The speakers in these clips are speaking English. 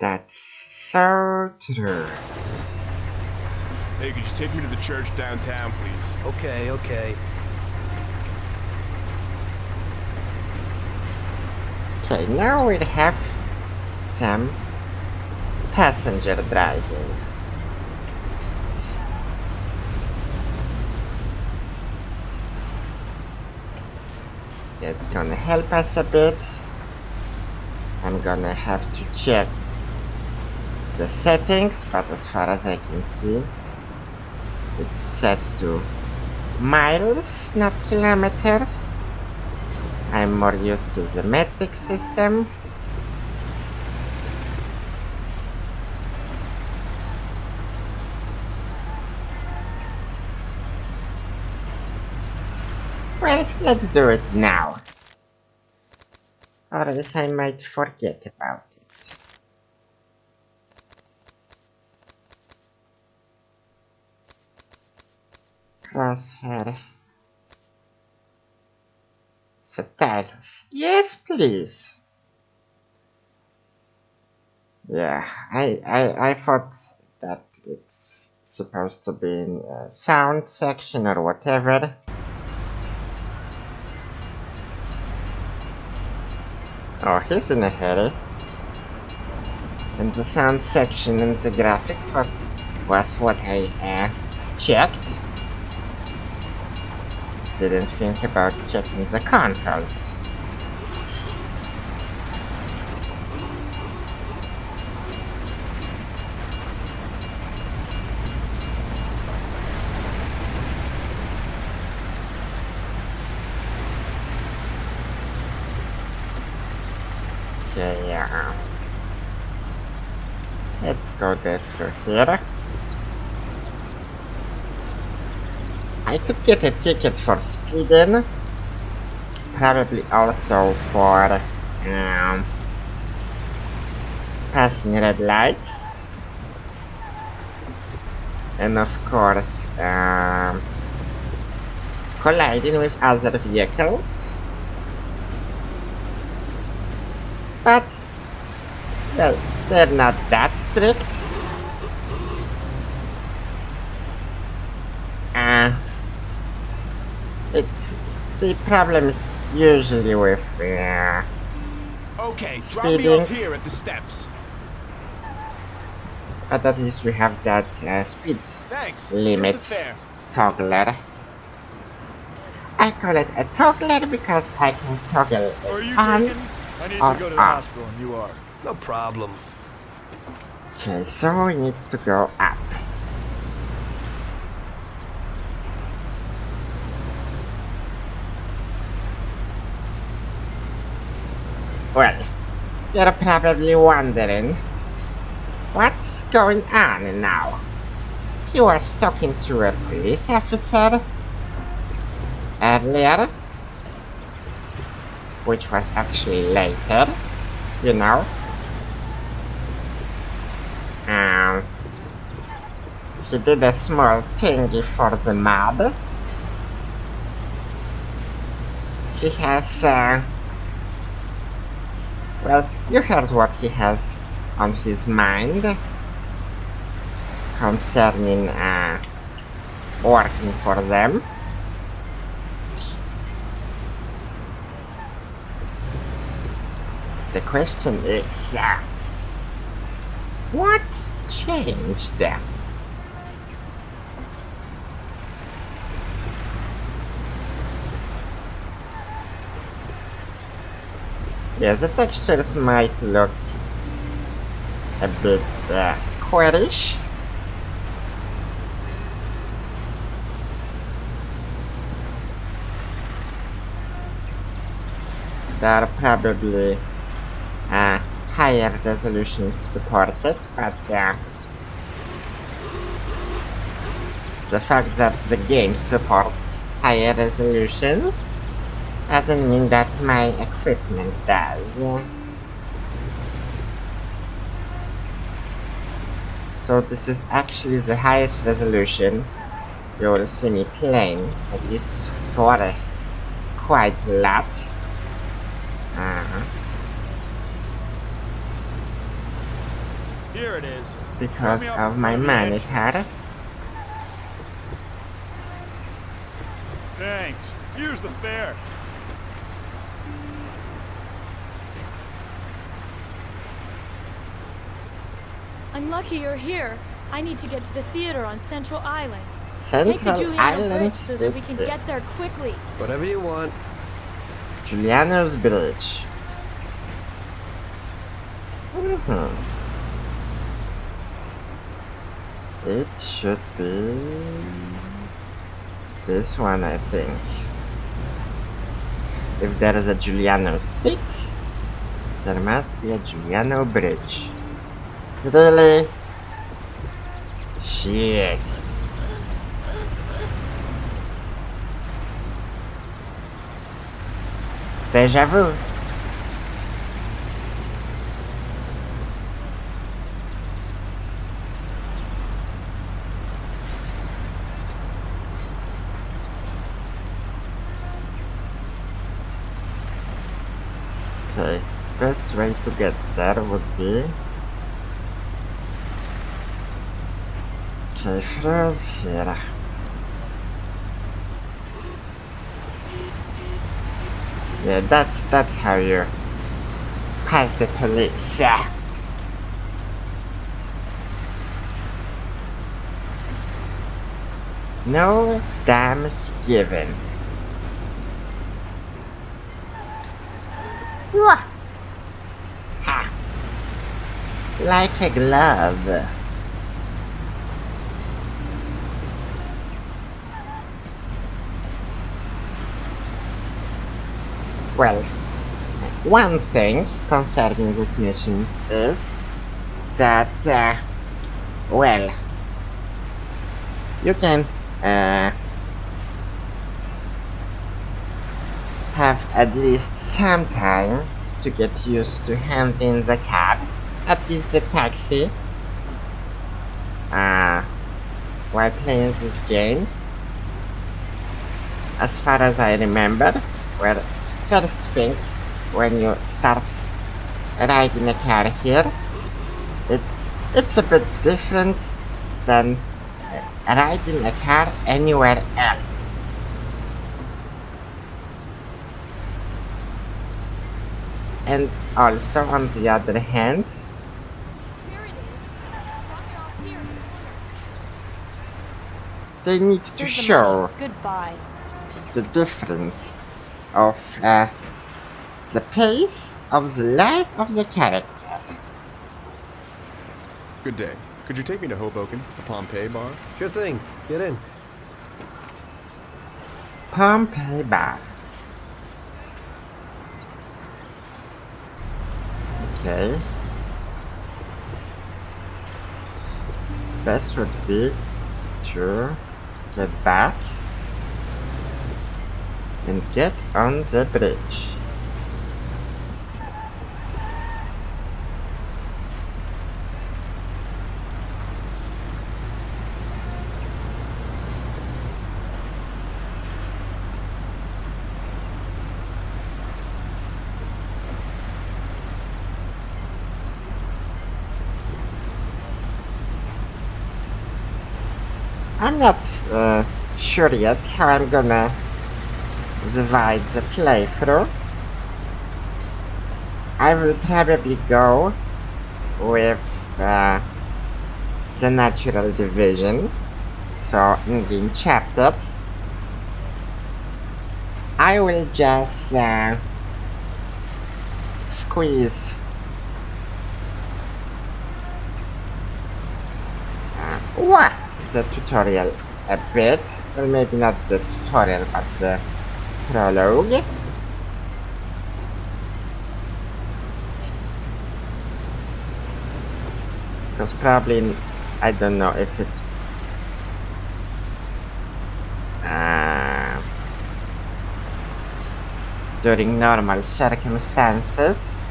That's so true. Hey, could you take me to the church downtown, please? Okay. Okay, now we have some passenger driving. It's gonna help us a bit. I'm gonna have to check the settings, but as far as I can see, it's set to miles, not kilometers. I'm more used to the metric system. Well, let's do it now. Or else I might forget about it. Crosshair. Subtitles. Yes, please. Yeah, I thought that it's supposed to be in a sound section or whatever. Oh, he's in a hurry. And the sound section and the graphics was what I checked. Didn't think about checking the controls. Okay, let's go there through here. I could get a ticket for speeding, probably also for passing red lights, and of course colliding with other vehicles. But, well, they're not that strict. The problem is usually with Okay, drop speeding. me off here at the steps. But at least we have that speed Thanks. limit Here's the fare. toggler. I call it a toggler because I can toggle Are you it on. taking? I need or to go to the off. hospital, and you are. No problem. Okay, so we need to go up. Well, you're probably wondering, what's going on now? He was talking to a police officer earlier, which was actually later, you know. He did a small thingy for the mob. He has, well, you heard what he has on his mind concerning working for them. The question is, what changed them? Yes, the textures might look a bit squarish. There are probably higher resolutions supported, but the fact that the game supports higher resolutions doesn't mean that my equipment does. So this is actually the highest resolution you will see me playing, at least for quite a lot. Here it is. because of my monitor. Thanks. Here's the fare. I'm lucky you're here. I need to get to the theater on Central Island. Central Take the Juliana Island Bridge so that we can it get there is. quickly. Whatever you want. Juliana's Bridge. Mhm. It should be this one, I think. If there is a Giuliano Street, there must be a Giuliano Bridge. Really? Shit. Deja vu. Okay, best way to get there would be... Okay, Fro's here. Yeah, that's how you pass the police. Yeah. No damns given. Wah. Ha. Like a glove. Well, one thing concerning these missions is that, well, you can have at least some time to get used to handling the cab, at least the taxi, while playing this game. As far as I remember, well, first thing, when you start riding a car here, it's a bit different than riding a car anywhere else. And also, on the other hand, Here it is. Drop it off here. they need to Here's the show money. Goodbye. the difference of the pace of the life of the character. Good day. Could you take me to Hoboken, the Pompeii bar? Sure thing. Get in. Pompeii Bar. Okay. Best would be to get back and get on the bridge. I'm not sure yet how I'm gonna divide the playthrough. I will probably go with the natural division, so in chapters. I will just squeeze what? The tutorial a bit, well, maybe not the tutorial but the prologue. Because probably, I don't know if it during normal circumstances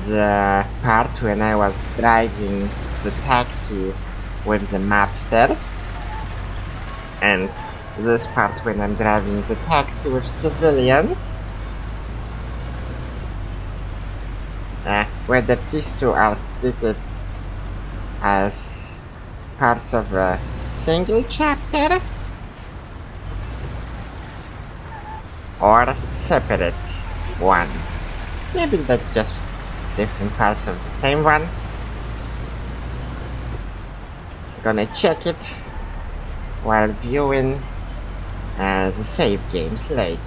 the part when I was driving the taxi with the mapsters and this part when I'm driving the taxi with civilians. Whether these two are treated as parts of a single chapter or separate ones. Maybe they're just different parts of the same one. Gonna check it while viewing the save games later.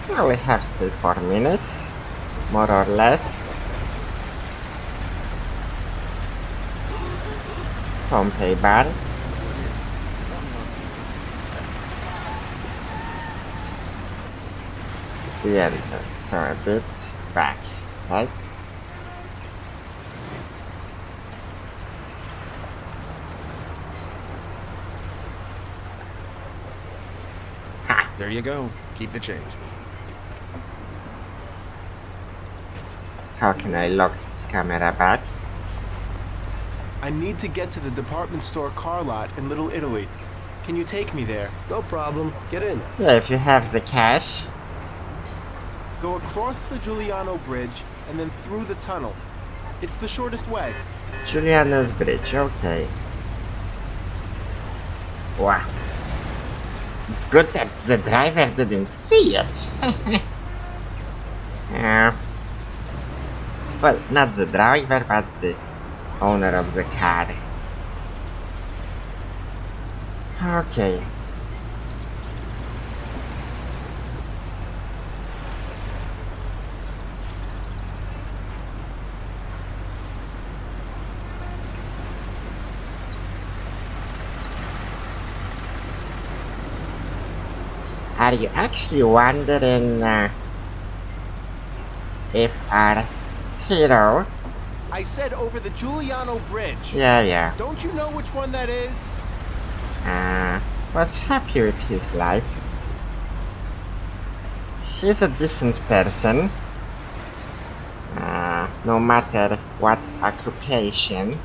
I only have still 4 minutes, more or less. Pompey bar. The entrance, so a bit back, right? Ha! There you go. Keep the change. How can I lock this camera back? I need to get to the department store car lot in Little Italy. Can you take me there? No problem. Get in. Yeah, if you have the cash. Go across the Giuliano Bridge and then through the tunnel. It's the shortest way. Giuliano's Bridge, okay. Wow. It's good that the driver didn't see it. Well, not the driver, but the owner of the car. Okay. Are you actually wondering if our hero... I said over the Giuliano Bridge. Yeah. Don't you know which one that is? Was happy with his life. He's a decent person. No matter what occupation.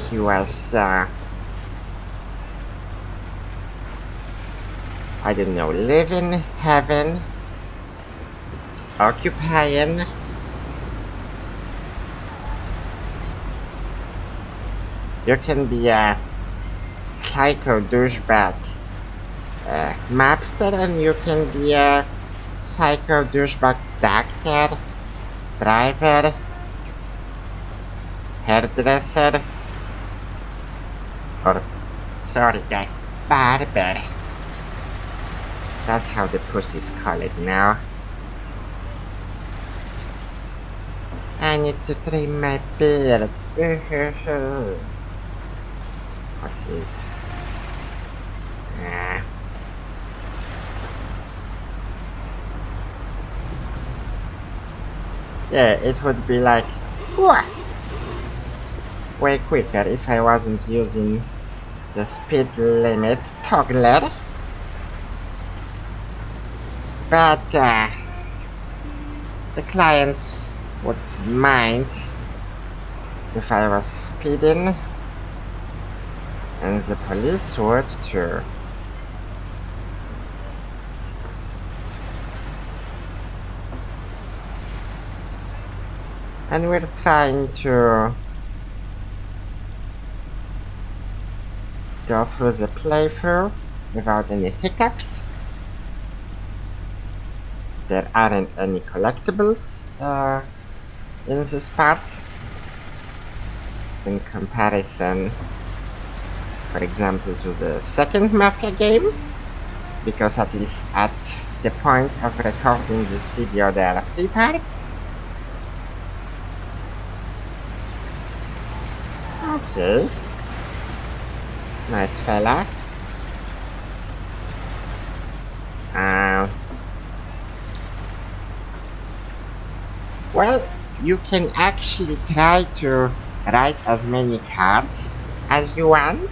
He was, I don't know, living, having, occupying. You can be a psycho douchebag mapster, and you can be a psycho douchebag doctor, driver, hairdresser, or, sorry guys, barber. That's how the pussies call it now. I need to trim my beard. Pussies. Yeah, it would be like way quicker if I wasn't using the speed limit toggler. But the clients would mind if I was speeding, and the police would too. And we're trying to go through the playthrough without any hiccups. There aren't any collectibles in this part in comparison, for example, to the second Mafia game, because at least at the point of recording this video there are 3 parts. Okay. Nice fella. Well, you can actually try to write as many cards as you want.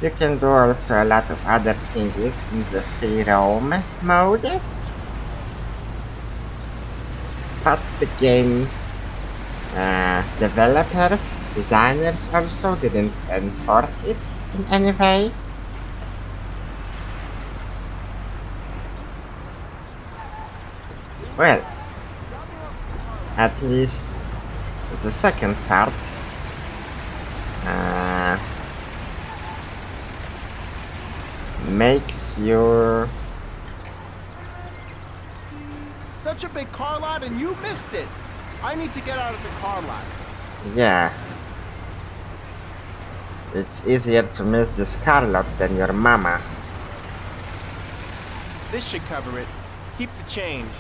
You can do also a lot of other things in the free roam mode. But the game developers, designers also didn't enforce it in any way. Well, at least the second part makes you... Such a big car lot and you missed it. I need to get out of the car lot. Yeah. It's easier to miss this car lot than your mama. This should cover it. Keep the change.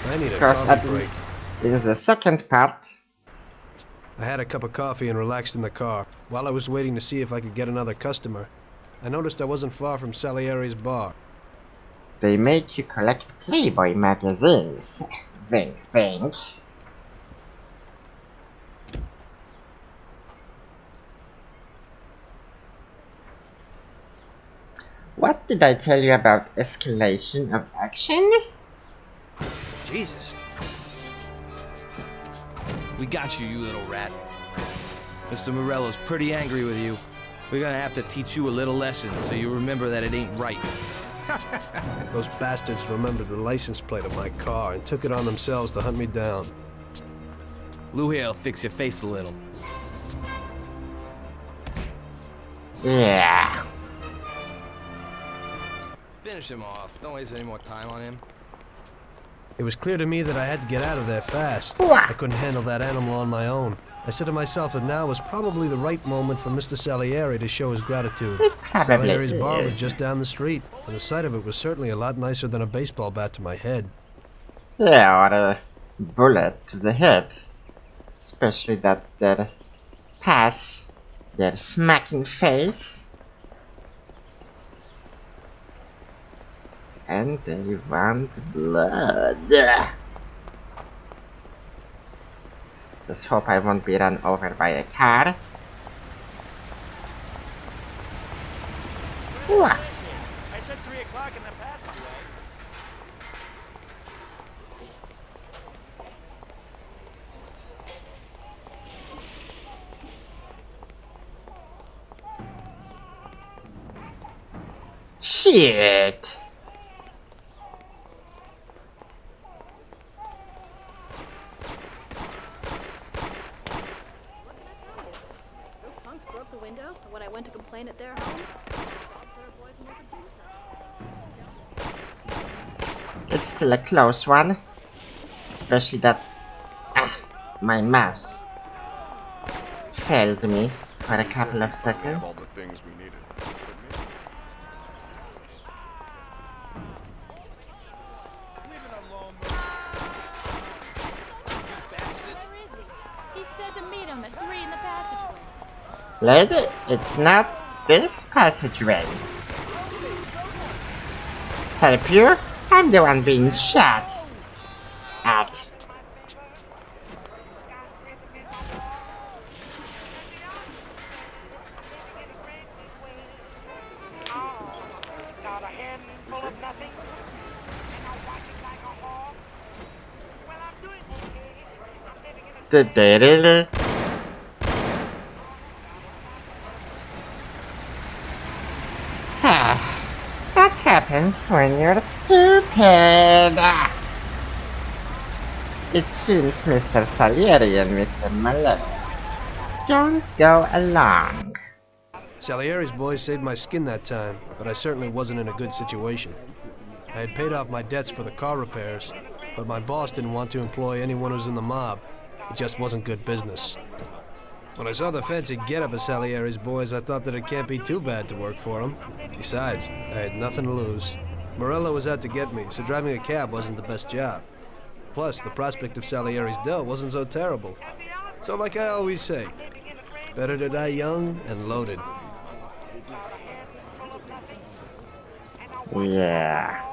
I need a Because coffee at break. least in the second part, I had a cup of coffee and relaxed in the car. While I was waiting to see if I could get another customer, I noticed I wasn't far from Salieri's bar. they make you collect Playboy magazines. Wink, wink. What did I tell you about escalation of action? Jesus. We got you, you little rat. Mr. Morello's pretty angry with you. We're gonna have to teach you a little lesson so you remember that it ain't right. Those bastards remembered the license plate of my car and took it on themselves to hunt me down. Lou here'll fix your face a little. Yeah. Finish him off. Don't waste any more time on him. It was clear to me that I had to get out of there fast. Wha- I couldn't handle that animal on my own. I said to myself that now was probably the right moment for Mr. Salieri to show his gratitude. It probably Salieri's bar was is. just down the street, and the sight of it was certainly a lot nicer than a baseball bat to my head. Yeah, or a bullet to the head. Especially that their pass, their smacking face. And they want blood. Just hope I won't be run over by a car. Wah. I said 3 o'clock in the passageway. Shit. Those punks broke the window, and when I went to complain at their home, Bob's their boys and they could do something. It's still a close one. Especially that my mouse failed me for a couple of Have seconds. all the things we needed. Where is he? He said to meet him at 3 in the passageway. Lady, it's not this passageway. Help you? I'm the one being shot at. Not a handful of nothing. And I'll watch it like a hog. Well, I'm doing okay. I'm living in a Did they really? That happens when you're stupid. It seems Mr. Salieri and Mr. Malone don't go along. Salieri's boys saved my skin that time, but I certainly wasn't in a good situation. I had paid off my debts for the car repairs, but my boss didn't want to employ anyone who was in the mob. It just wasn't good business. When I saw the fancy getup of Salieri's boys, I thought that it can't be too bad to work for them. Besides, I had nothing to lose. Morello was out to get me, so driving a cab wasn't the best job. Plus, the prospect of Salieri's dough wasn't so terrible. So like I always say, better to die young and loaded. Yeah.